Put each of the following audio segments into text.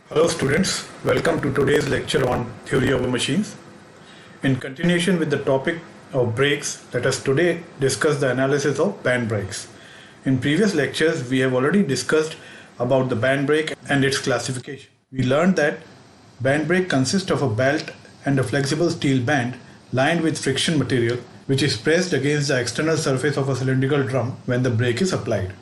Hello students, welcome to today's lecture on theory of machines. In continuation with the topic of brakes, let us today discuss the analysis of band brakes. In previous lectures, we have already discussed about the band brake and its classification. We learned that band brake consists of a belt and a flexible steel band lined with friction material which is pressed against the external surface of a cylindrical drum when the brake is applied.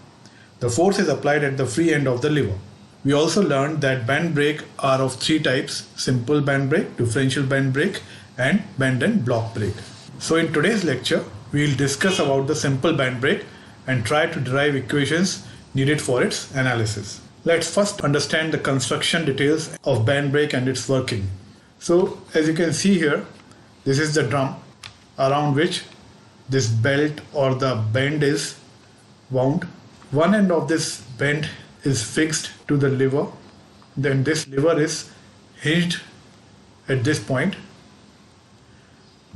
The force is applied at the free end of the lever. We also learned that band brake are of three types: simple band brake, differential band brake and bend and block brake. So in today's lecture, we will discuss about the simple band brake and try to derive equations needed for its analysis. Let's first understand the construction details of band brake and its working. So as you can see here, this is the drum around which this belt or the bend is wound. One end of this bend is fixed to the lever, then this lever is hinged at this point.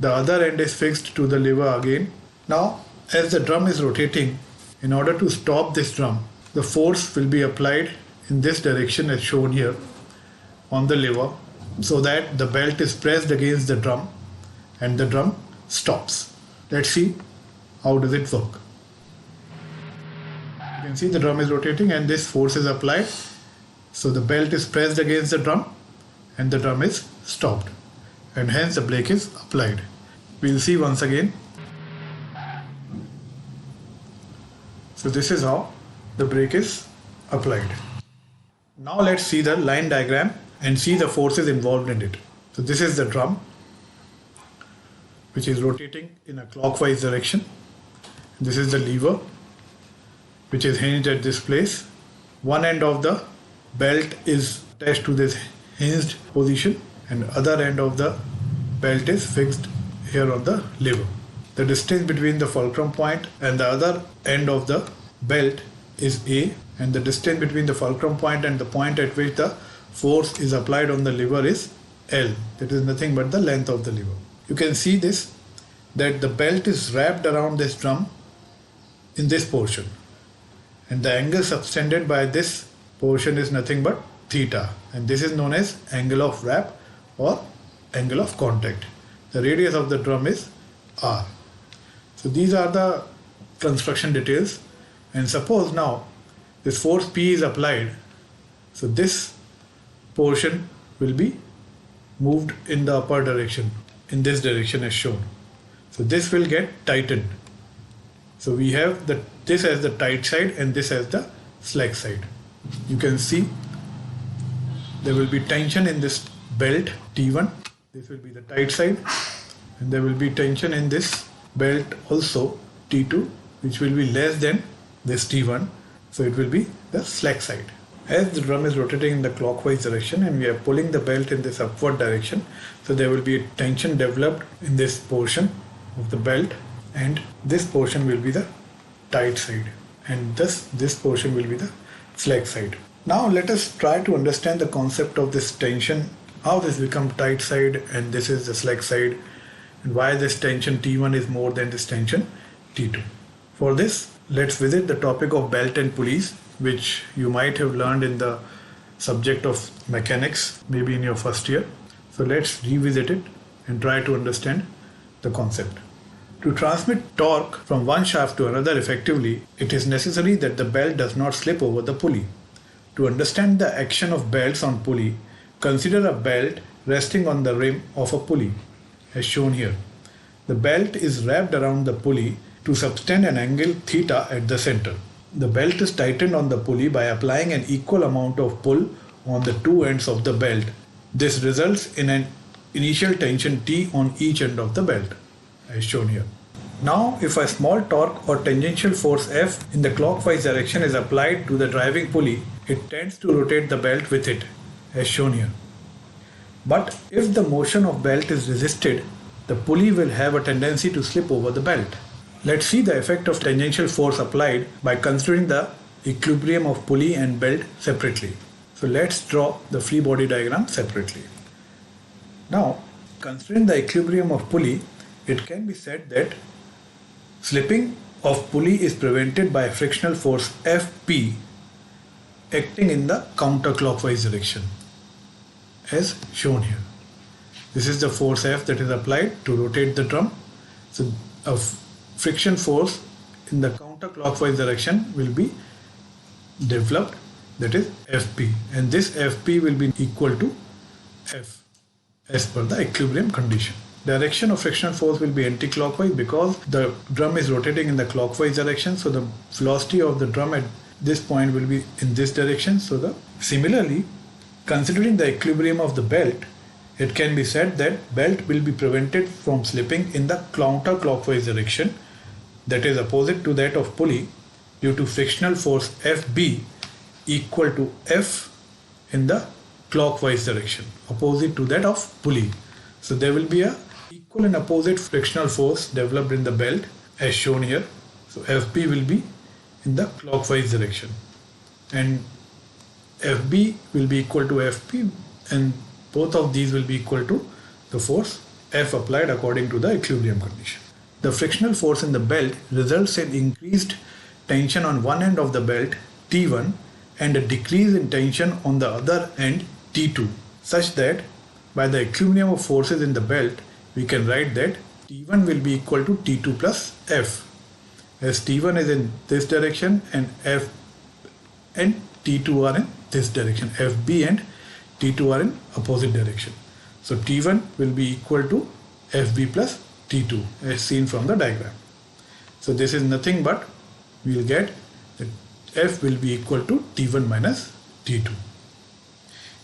The other end is fixed to the lever again. Now as the drum is rotating, in order to stop this drum, the force will be applied in this direction as shown here on the lever, so that the belt is pressed against the drum and the drum stops. Let's see how does it work. You can see the drum is rotating and this force is applied. So the belt is pressed against the drum and the drum is stopped, and hence the brake is applied. We'll see once again. So this is how the brake is applied. Now let's see the line diagram and see the forces involved in it. So this is the drum which is rotating in a clockwise direction. This is the lever which is hinged at this place. One end of the belt is attached to this hinged position and other end of the belt is fixed here on the lever. The distance between the fulcrum point and the other end of the belt is A, and the distance between the fulcrum point and the point at which the force is applied on the lever is L. That is nothing but the length of the lever. You can see this, that the belt is wrapped around this drum in this portion, and the angle subtended by this portion is nothing but theta, and this is known as angle of wrap or angle of contact. The radius of the drum is R. So these are the construction details, and suppose now this force P is applied, so this portion will be moved in the upper direction, in this direction as shown. So this will get tightened. So we have this as the tight side and this as the slack side. You can see there will be tension in this belt T1. This will be the tight side, and there will be tension in this belt also T2, which will be less than this T1. So it will be the slack side. As the drum is rotating in the clockwise direction and we are pulling the belt in this upward direction, so there will be a tension developed in this portion of the belt, and this portion will be the tight side, and thus this portion will be the slack side. Now let us try to understand the concept of this tension, how this becomes tight side and this is the slack side, and why this tension T1 is more than this tension T2. For this, let's visit the topic of belt and pulleys, which you might have learned in the subject of mechanics, maybe in your first year. So let's revisit it and try to understand the concept. To transmit torque from one shaft to another effectively, it is necessary that the belt does not slip over the pulley. To understand the action of belts on pulley, consider a belt resting on the rim of a pulley, as shown here. The belt is wrapped around the pulley to subtend an angle theta at the center. The belt is tightened on the pulley by applying an equal amount of pull on the two ends of the belt. This results in an initial tension T on each end of the belt, as shown here. Now if a small torque or tangential force F in the clockwise direction is applied to the driving pulley, it tends to rotate the belt with it, as shown here. But if the motion of belt is resisted, the pulley will have a tendency to slip over the belt. Let's see the effect of tangential force applied by considering the equilibrium of pulley and belt separately. So let's draw the free body diagram separately. Now, considering the equilibrium of pulley, it can be said that slipping of pulley is prevented by a frictional force Fp acting in the counterclockwise direction. as shown here. This is the force F that is applied to rotate the drum. So a friction force in the counterclockwise direction will be developed, that is Fp, and this Fp will be equal to F as per the equilibrium condition. Direction of frictional force will be anti-clockwise because the drum is rotating in the clockwise direction, so the velocity of the drum at this point will be in this direction. Similarly, considering the equilibrium of the belt, it can be said that belt will be prevented from slipping in the counterclockwise direction, that is opposite to that of pulley, due to frictional force Fb equal to F in the clockwise direction, opposite to that of pulley. So there will be a equal and opposite frictional force developed in the belt as shown here. So Fb will be in the clockwise direction and Fb will be equal to Fp, and both of these will be equal to the force F applied according to the equilibrium condition. The frictional force in the belt results in increased tension on one end of the belt T1 and a decrease in tension on the other end T2, such that by the equilibrium of forces in the belt we can write that T1 will be equal to T2 plus F, as T1 is in this direction and F and T2 are in this direction. Fb and T2 are in opposite direction. So T1 will be equal to Fb plus T2 as seen from the diagram. So this is nothing but we will get that F will be equal to T1 minus T2.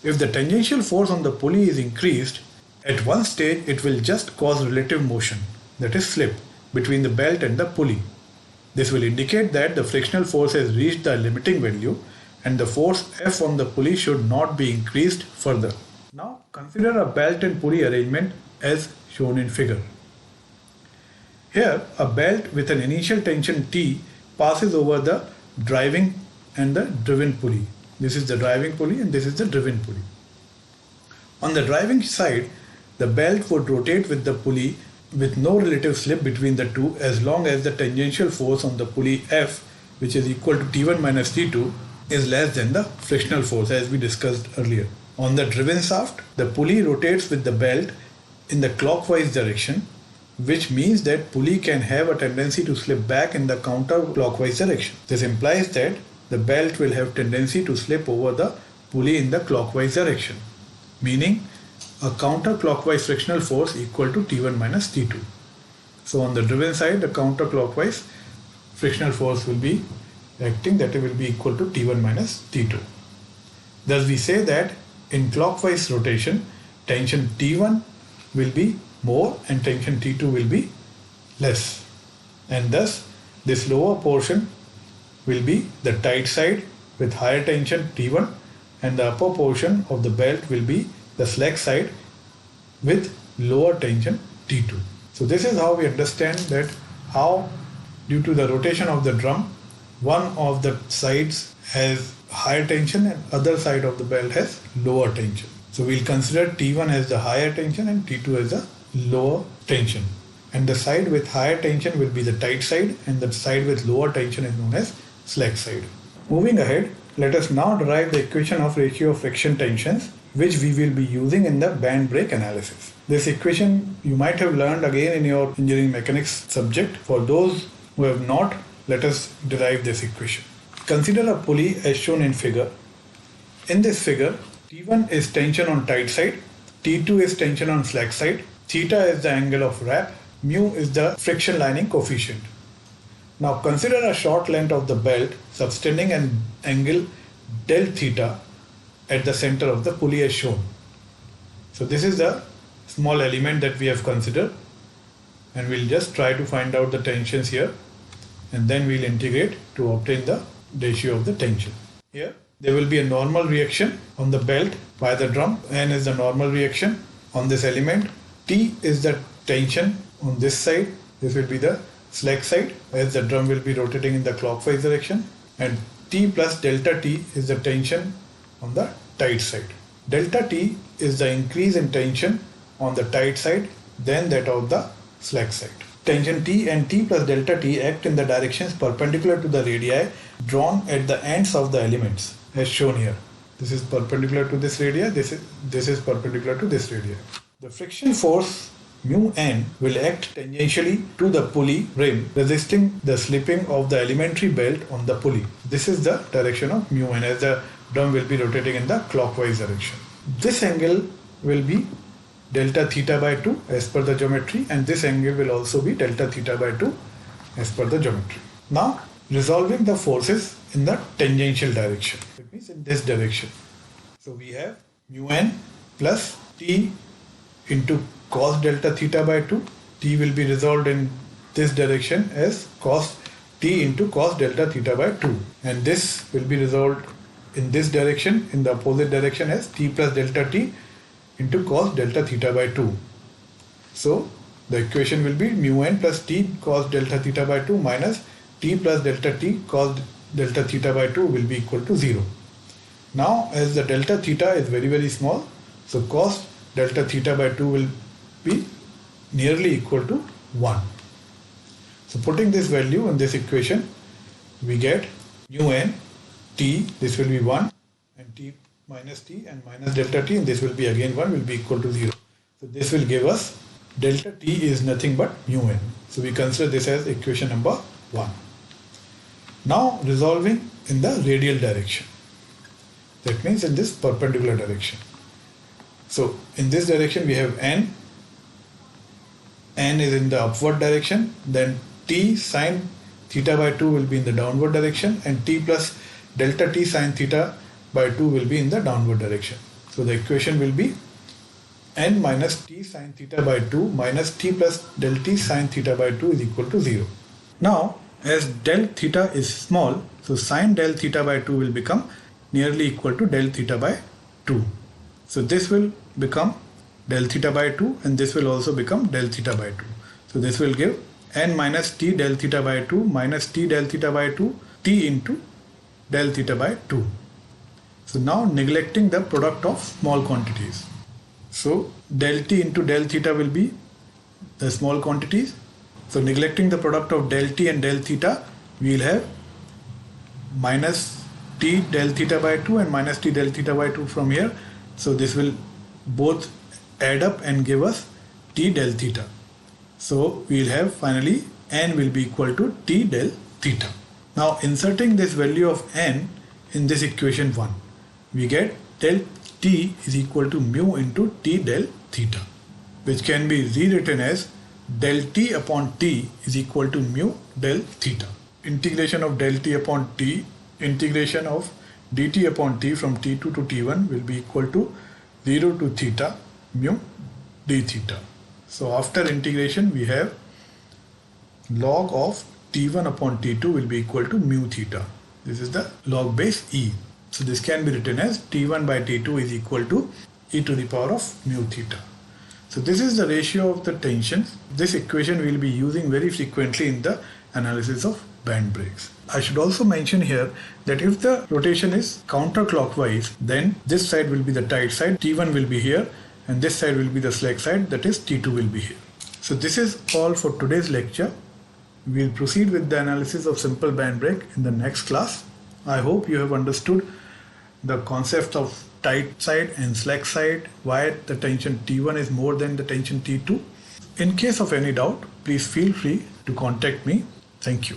If the tangential force on the pulley is increased, at one stage it will just cause relative motion, that is slip, between the belt and the pulley. This will indicate that the frictional force has reached the limiting value and the force F on the pulley should not be increased further. Now consider a belt and pulley arrangement as shown in figure. Here a belt with an initial tension T passes over the driving and the driven pulley. This is the driving pulley and this is the driven pulley. On the driving side, the belt would rotate with the pulley with no relative slip between the two as long as the tangential force on the pulley F, which is equal to T1 minus T2, is less than the frictional force as we discussed earlier. On the driven shaft, the pulley rotates with the belt in the clockwise direction, which means that pulley can have a tendency to slip back in the counterclockwise direction. This implies that the belt will have tendency to slip over the pulley in the clockwise direction, meaning a counterclockwise frictional force equal to T1 minus T2. So on the driven side, the counterclockwise frictional force will be acting, that it will be equal to T1 minus T2. Thus we say that in clockwise rotation, tension T1 will be more and tension T2 will be less, and thus this lower portion will be the tight side with higher tension T1 and the upper portion of the belt will be the slack side with lower tension T2. So this is how we understand that how due to the rotation of the drum, one of the sides has higher tension and other side of the belt has lower tension. So we'll consider T1 as the higher tension and T2 as the lower tension, and the side with higher tension will be the tight side and the side with lower tension is known as slack side. Moving ahead, let us now derive the equation of ratio of friction tensions, which we will be using in the band brake analysis. This equation you might have learned again in your engineering mechanics subject. For those who have not, let us derive this equation. Consider a pulley as shown in figure. In this figure, T1 is tension on tight side, T2 is tension on slack side, theta is the angle of wrap, mu is the friction lining coefficient. Now consider a short length of the belt subtending an angle del theta at the center of the pulley as shown. So this is the small element that we have considered, and we'll just try to find out the tensions here and then we'll integrate to obtain the ratio of the tension. Here there will be a normal reaction on the belt by the drum. N is the normal reaction on this element. T is the tension on this side. This will be the slack side as the drum will be rotating in the clockwise direction, and T plus delta T is the tension on the tight side. Delta T is the increase in tension on the tight side than that of the slack side. Tension T and T plus delta T act in the directions perpendicular to the radii drawn at the ends of the elements as shown here. This is perpendicular to this radii, this is perpendicular to this radii. The friction force mu n will act tangentially to the pulley rim, resisting the slipping of the elementary belt on the pulley. This is the direction of mu n, as the drum will be rotating in the clockwise direction. This angle will be delta theta by 2 as per the geometry, and this angle will also be delta theta by 2 as per the geometry. Now resolving the forces in the tangential direction, that means in this direction. So we have mu n plus t into cos delta theta by 2. T will be resolved in this direction as cos t into cos delta theta by 2, and this will be resolved in this direction, in the opposite direction, as t plus delta t into cos delta theta by 2. So the equation will be mu n plus t cos delta theta by 2 minus t plus delta t cos delta theta by 2 will be equal to 0. Now as the delta theta is very small, so cos delta theta by 2 will be nearly equal to 1. So putting this value in this equation, we get mu n t, this will be 1, and t minus t and minus delta t, and this will be again 1, will be equal to 0. So this will give us delta t is nothing but mu n. So we consider this as equation number 1. Now resolving in the radial direction, that means in this perpendicular direction. So in this direction we have n is in the upward direction, then t sine theta by 2 will be in the downward direction, and t plus delta t sine theta by 2 will be in the downward direction. So the equation will be n minus t sine theta by 2 minus t plus del t sine theta by 2 is equal to 0. Now as del theta is small, so sine del theta by 2 will become nearly equal to del theta by 2. So this will become del theta by 2, and this will also become del theta by 2. So this will give n minus t del theta by 2 minus t del theta by 2 t into del theta by 2. So now neglecting the product of small quantities. So del t into del theta will be the small quantities. So neglecting the product of del t and del theta, we will have minus t del theta by 2 and minus t del theta by 2 from here. So this will both add up and give us t del theta. So we will have finally n will be equal to t del theta. Now inserting this value of n in this equation 1, we get del t is equal to mu into t del theta, which can be rewritten as del t upon t is equal to mu del theta. Integration of del t upon t, integration of dt upon t from t2 to t1 will be equal to 0 to theta mu d theta. So after integration we have log of t1 upon t2 will be equal to mu theta. This is the log base e. So this can be written as t1 by t2 is equal to e to the power of mu theta. So this is the ratio of the tensions. This equation we will be using very frequently in the analysis of band breaks. I should also mention here that if the rotation is counterclockwise, then this side will be the tight side, T1 will be here, and this side will be the slack side, that is T2 will be here. So this is all for today's lecture. We will proceed with the analysis of simple band break in the next class. I hope you have understood the concept of tight side and slack side, why the tension T1 is more than the tension T2. In case of any doubt, please feel free to contact me. Thank you.